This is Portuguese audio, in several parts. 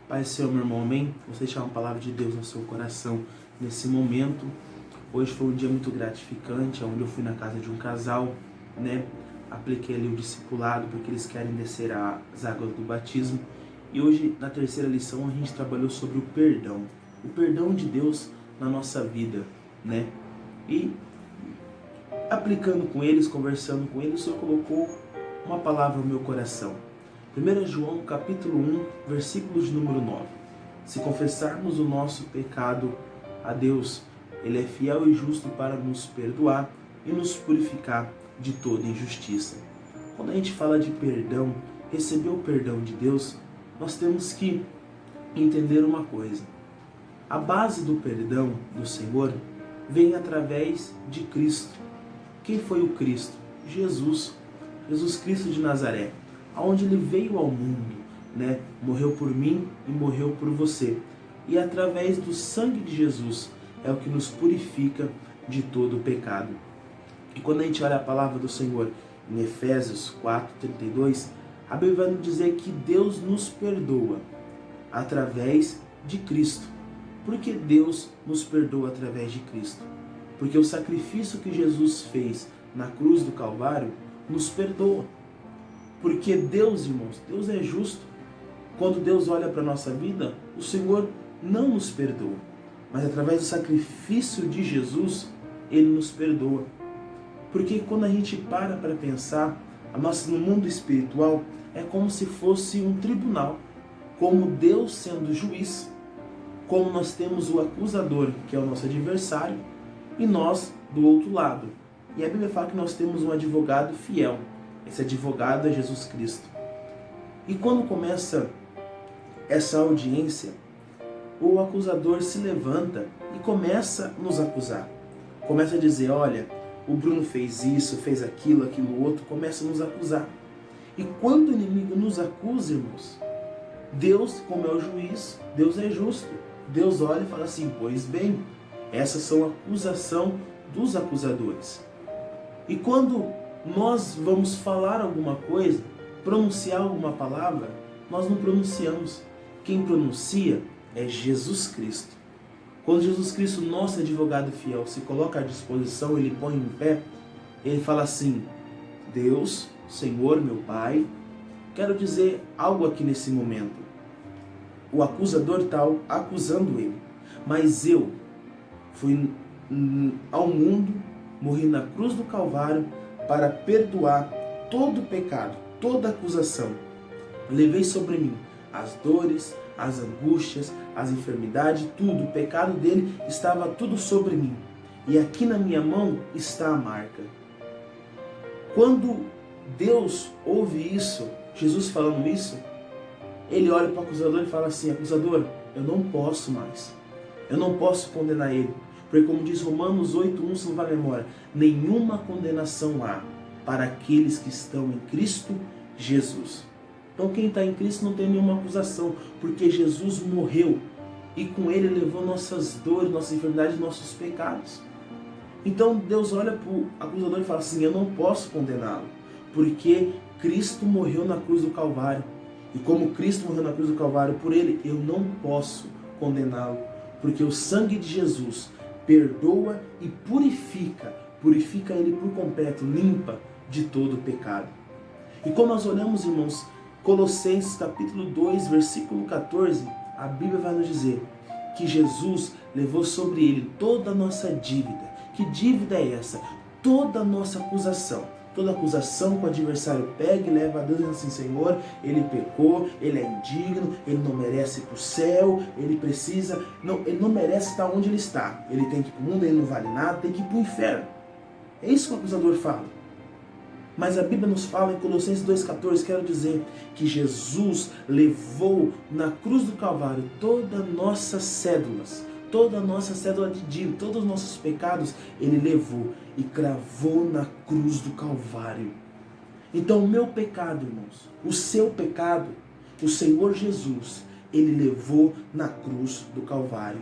Pai Senhor, meu irmão, amém? Você deixar uma palavra de Deus no seu coração nesse momento. Hoje foi um dia muito gratificante, onde eu fui na casa de um casal, Apliquei ali o discipulado, porque eles querem descer as águas do batismo. E hoje, na terceira lição, a gente trabalhou sobre o perdão. O perdão de Deus na nossa vida, E aplicando com eles, conversando com eles, o Senhor colocou uma palavra no meu coração. 1 João capítulo 1, versículos de número 9. Se confessarmos o nosso pecado a Deus, Ele é fiel e justo para nos perdoar e nos purificar de toda injustiça. Quando a gente fala de perdão, receber o perdão de Deus, nós temos que entender uma coisa. A base do perdão do Senhor vem através de Cristo. Quem foi o Cristo? Jesus Cristo de Nazaré, aonde Ele veio ao mundo, Morreu por mim e morreu por você. E através do sangue de Jesus é o que nos purifica de todo o pecado. E quando a gente olha a palavra do Senhor em Efésios 4:32, a Bíblia vai nos dizer que Deus nos perdoa através de Cristo. Por que Deus nos perdoa através de Cristo? Porque o sacrifício que Jesus fez na cruz do Calvário nos perdoa. Porque Deus, irmãos, Deus é justo. Quando Deus olha para a nossa vida, o Senhor não nos perdoa. Mas através do sacrifício de Jesus, Ele nos perdoa. Porque quando a gente para pensar, no mundo espiritual, é como se fosse um tribunal. Como Deus sendo juiz, como nós temos o acusador, que é o nosso adversário, e nós do outro lado. E a Bíblia fala que nós temos um advogado fiel. Esse advogado é Jesus Cristo. E quando começa essa audiência, o acusador se levanta e começa a nos acusar. Começa a dizer, olha, o Bruno fez isso, fez aquilo outro, começa a nos acusar. E quando o inimigo nos acusa, irmãos, Deus, como é o juiz, Deus é justo. Deus olha e fala assim, pois bem, essas são a acusação dos acusadores. E quando nós vamos falar alguma coisa, pronunciar alguma palavra, nós não pronunciamos. Quem pronuncia é Jesus Cristo. Quando Jesus Cristo, nosso advogado fiel, se coloca à disposição, Ele põe em pé, Ele fala assim, Deus, Senhor, meu Pai, quero dizer algo aqui nesse momento. O acusador está acusando ele, mas eu fui ao mundo, morri na cruz do Calvário para perdoar todo pecado, toda acusação. Levei sobre mim as dores, as angústias, as enfermidades, tudo. O pecado dele estava tudo sobre mim. E aqui na minha mão está a marca. Quando Deus ouve isso, Jesus falando isso, Ele olha para o acusador e fala assim, acusador, eu não posso mais. Eu não posso condenar ele. Porque como diz Romanos 8:1, se não vai à memória, nenhuma condenação há para aqueles que estão em Cristo Jesus. Então quem está em Cristo não tem nenhuma acusação, porque Jesus morreu e com Ele levou nossas dores, nossas enfermidades, nossos pecados. Então Deus olha para o acusador e fala assim, eu não posso condená-lo, porque Cristo morreu na cruz do Calvário. E como Cristo morreu na cruz do Calvário por Ele, eu não posso condená-lo, porque o sangue de Jesus perdoa e purifica Ele por completo, limpa de todo o pecado. E quando nós olhamos, irmãos, Colossenses capítulo 2, versículo 14, a Bíblia vai nos dizer que Jesus levou sobre Ele toda a nossa dívida. Que dívida é essa? Toda a nossa acusação. Toda acusação que o adversário pega e leva a Deus e diz assim, Senhor, ele pecou, ele é indigno, ele não merece ir para o céu, ele não merece estar onde ele está. Ele tem que ir para o mundo, ele não vale nada, tem que ir para o inferno. É isso que o acusador fala. Mas a Bíblia nos fala em Colossenses 2,14, quero dizer que Jesus levou na cruz do Calvário todas as nossas cédulas, toda a nossa cédula de dívida, todos os nossos pecados, Ele levou e cravou na cruz do Calvário. Então o meu pecado, irmãos, o seu pecado, o Senhor Jesus, Ele levou na cruz do Calvário.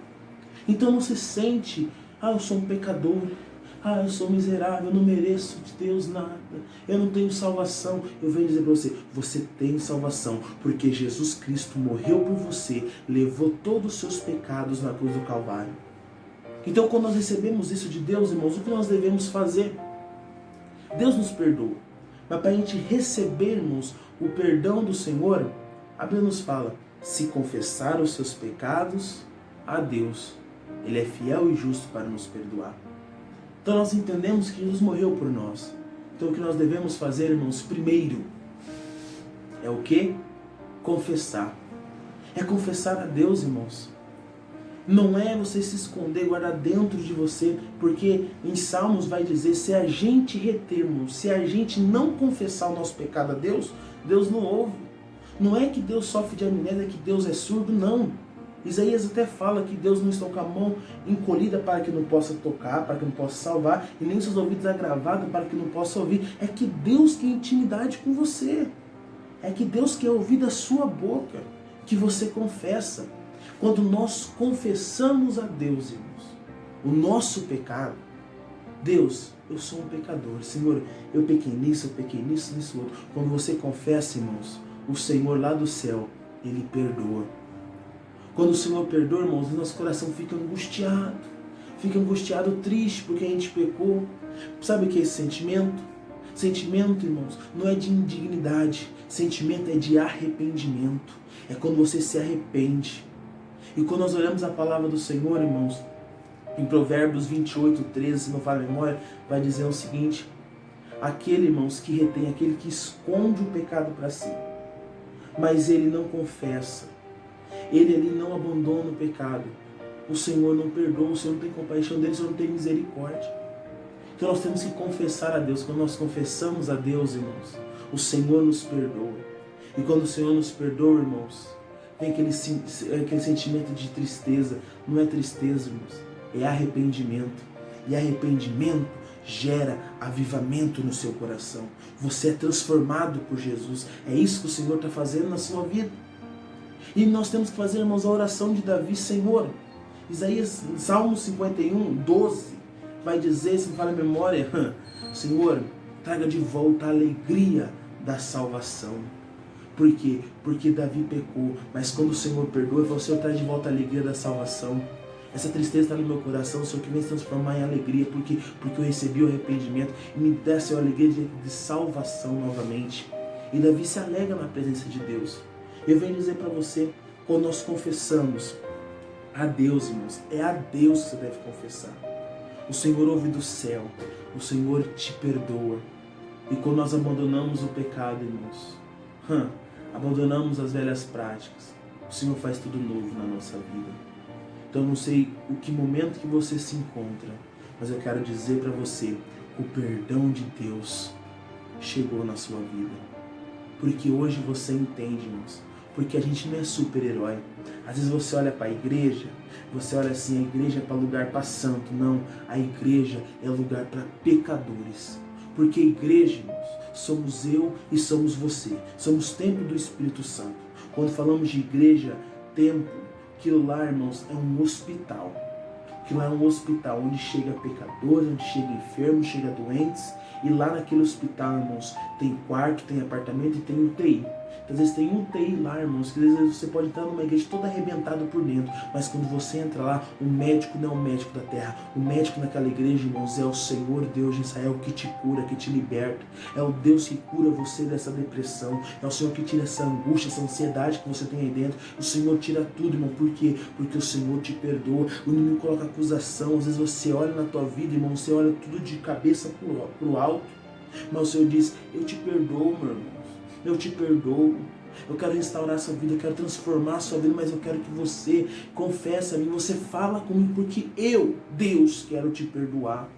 Então não se sente, eu sou um pecador, Ah, eu sou miserável, eu não mereço de Deus nada, eu não tenho salvação. Eu venho dizer para você, você tem salvação, porque Jesus Cristo morreu por você, levou todos os seus pecados na cruz do Calvário. Então, quando nós recebemos isso de Deus, irmãos, o que nós devemos fazer? Deus nos perdoa, mas para a gente recebermos o perdão do Senhor, a Bíblia nos fala, se confessar os seus pecados a Deus, Ele é fiel e justo para nos perdoar. Então nós entendemos que Jesus morreu por nós. Então o que nós devemos fazer, irmãos, primeiro, é o quê? Confessar. É confessar a Deus, irmãos. Não é você se esconder, guardar dentro de você, porque em Salmos vai dizer, se a gente retermos, se a gente não confessar o nosso pecado a Deus, Deus não ouve. Não é que Deus sofre de amnésia, que Deus é surdo, não. Isaías até fala que Deus não está com a mão encolhida para que não possa tocar, para que não possa salvar, e nem seus ouvidos agravados para que não possa ouvir. É que Deus quer intimidade com você. É que Deus quer ouvir da sua boca, que você confessa. Quando nós confessamos a Deus, irmãos, o nosso pecado, Deus, eu sou um pecador, Senhor, eu pequei nisso, nisso outro. Quando você confessa, irmãos, o Senhor lá do céu, Ele perdoa. Quando o Senhor perdoa, irmãos, o nosso coração fica angustiado, triste, porque a gente pecou. Sabe o que é esse sentimento? Sentimento, irmãos, não é de indignidade, sentimento é de arrependimento. É quando você se arrepende. E quando nós olhamos a palavra do Senhor, irmãos, em Provérbios 28:13, se não falha a memória, vai dizer o seguinte, aquele, irmãos, que retém, aquele que esconde o pecado para si, mas ele não confessa, ele ali não abandona o pecado, o Senhor não perdoa, o Senhor não tem compaixão dele, o Senhor não tem misericórdia. Então nós temos que confessar a Deus. Quando nós confessamos a Deus, irmãos, o Senhor nos perdoa. E quando o Senhor nos perdoa, irmãos, tem aquele sentimento de tristeza. Não é tristeza, irmãos, é arrependimento. E arrependimento gera avivamento no seu coração. Você é transformado por Jesus. É isso que o Senhor está fazendo na sua vida. E nós temos que fazer, irmãos, a oração de Davi, Senhor. Isaías, Salmo 51:12, vai dizer, se não fala a memória, Senhor, traga de volta a alegria da salvação. Por quê? Porque Davi pecou, mas quando o Senhor perdoa, ele falou, Senhor, traz de volta a alegria da salvação. Essa tristeza está no meu coração, o Senhor que vem se transformar em alegria, porque eu recebi o arrependimento e me dá, Senhor, a alegria de salvação novamente. E Davi se alegra na presença de Deus. Eu venho dizer para você, quando nós confessamos a Deus, irmãos, é a Deus que você deve confessar. O Senhor ouve do céu, o Senhor te perdoa. E quando nós abandonamos o pecado, irmãos, abandonamos as velhas práticas, o Senhor faz tudo novo na nossa vida. Então eu não sei o que momento que você se encontra, mas eu quero dizer para você, o perdão de Deus chegou na sua vida. Porque hoje você entende, irmãos, porque a gente não é super-herói. Às vezes você olha para a igreja, você olha assim, a igreja é para lugar para santo. Não, a igreja é lugar para pecadores. Porque a igreja, irmãos, somos eu e somos você. Somos templo do Espírito Santo. Quando falamos de igreja, templo, aquilo lá, irmãos, é um hospital. Aquilo lá é um hospital onde chega pecadores, onde chega enfermos, chega doentes. E lá naquele hospital, irmãos, tem quarto, tem apartamento e tem UTI. Às vezes tem UTI lá, irmãos, que às vezes você pode entrar numa igreja toda arrebentada por dentro, mas quando você entra lá, o médico não é o médico da terra. O médico naquela igreja, irmãos, é o Senhor Deus de Israel que te cura, que te liberta. É o Deus que cura você dessa depressão. É o Senhor que tira essa angústia, essa ansiedade que você tem aí dentro. O Senhor tira tudo, irmão. Por quê? Porque o Senhor te perdoa. O inimigo coloca acusação. Às vezes você olha na tua vida, irmão, você olha tudo de cabeça pro alto. Mas o Senhor diz, eu te perdoo, meu irmão. Eu te perdoo, eu quero restaurar a sua vida, eu quero transformar a sua vida, mas eu quero que você confesse a mim, você fala comigo, porque eu, Deus, quero te perdoar.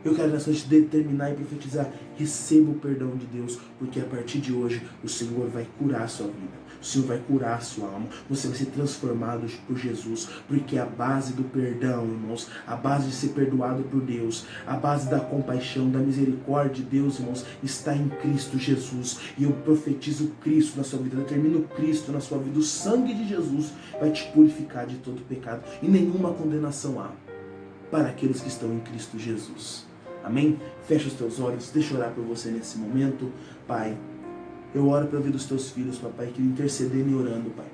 Eu quero nessa noite determinar e profetizar, receba o perdão de Deus, porque a partir de hoje o Senhor vai curar a sua vida. O Senhor vai curar a sua alma, você vai ser transformado por Jesus, porque a base do perdão, irmãos, a base de ser perdoado por Deus, a base da compaixão, da misericórdia de Deus, irmãos, está em Cristo Jesus. E eu profetizo Cristo na sua vida, eu determino Cristo na sua vida. O sangue de Jesus vai te purificar de todo pecado e nenhuma condenação há. para aqueles que estão em Cristo Jesus. Amém? Fecha os teus olhos, deixa eu orar por você nesse momento. Pai, eu oro pela vida dos teus filhos, papai, que intercedendo e orando, Pai.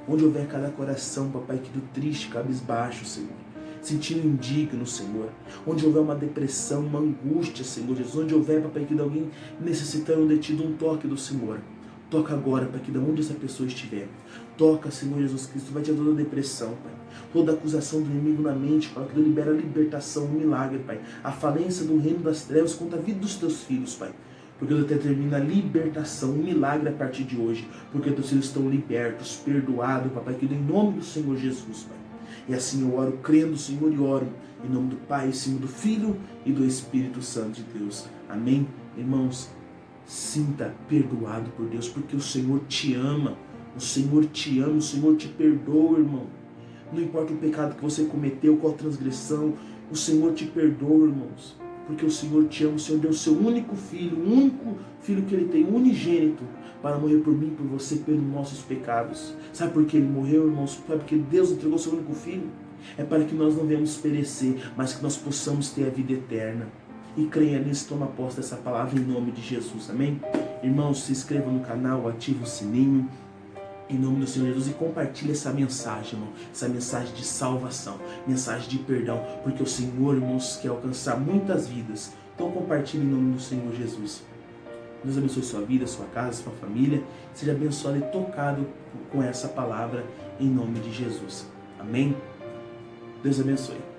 Onde houver cada coração, papai, que do triste, cabisbaixo, Senhor, sentindo indigno, Senhor. Onde houver uma depressão, uma angústia, Senhor Jesus. Onde houver, papai, que de alguém necessitando de ti, de um toque do Senhor. Toca agora, Pai, que de onde essa pessoa estiver. Toca, Senhor Jesus Cristo, vai tirar toda a depressão, Pai. Toda acusação do inimigo na mente, Pai, que libera a libertação, um milagre, Pai. A falência do reino das trevas contra a vida dos teus filhos, Pai. Porque Deus determina a libertação, um milagre a partir de hoje. Porque teus filhos estão libertos, perdoados, Papai, que em nome do Senhor Jesus, Pai. E assim eu oro, crendo, Senhor, e oro em nome do Pai, em cima do Filho e do Espírito Santo de Deus. Amém? Irmãos, sinta perdoado por Deus, porque o Senhor te ama. O Senhor te ama, o Senhor te perdoa, irmão. Não importa o pecado que você cometeu, qual transgressão, o Senhor te perdoa, irmãos. Porque o Senhor te ama, o Senhor deu o seu único filho, o único filho que Ele tem, unigênito, para morrer por mim, por você, pelos nossos pecados. Sabe por que Ele morreu, irmãos? Sabe porque Deus entregou o seu único filho? É para que nós não venhamos perecer, mas que nós possamos ter a vida eterna. E creia nisso, toma posse dessa palavra em nome de Jesus, amém? Irmãos, se inscreva no canal, ative o sininho, em nome do Senhor Jesus, e compartilhe essa mensagem, irmão, essa mensagem de salvação, mensagem de perdão, porque o Senhor, irmãos, quer alcançar muitas vidas. Então compartilhe em nome do Senhor Jesus. Deus abençoe sua vida, sua casa, sua família. Seja abençoado e tocado com essa palavra em nome de Jesus. Amém? Deus abençoe.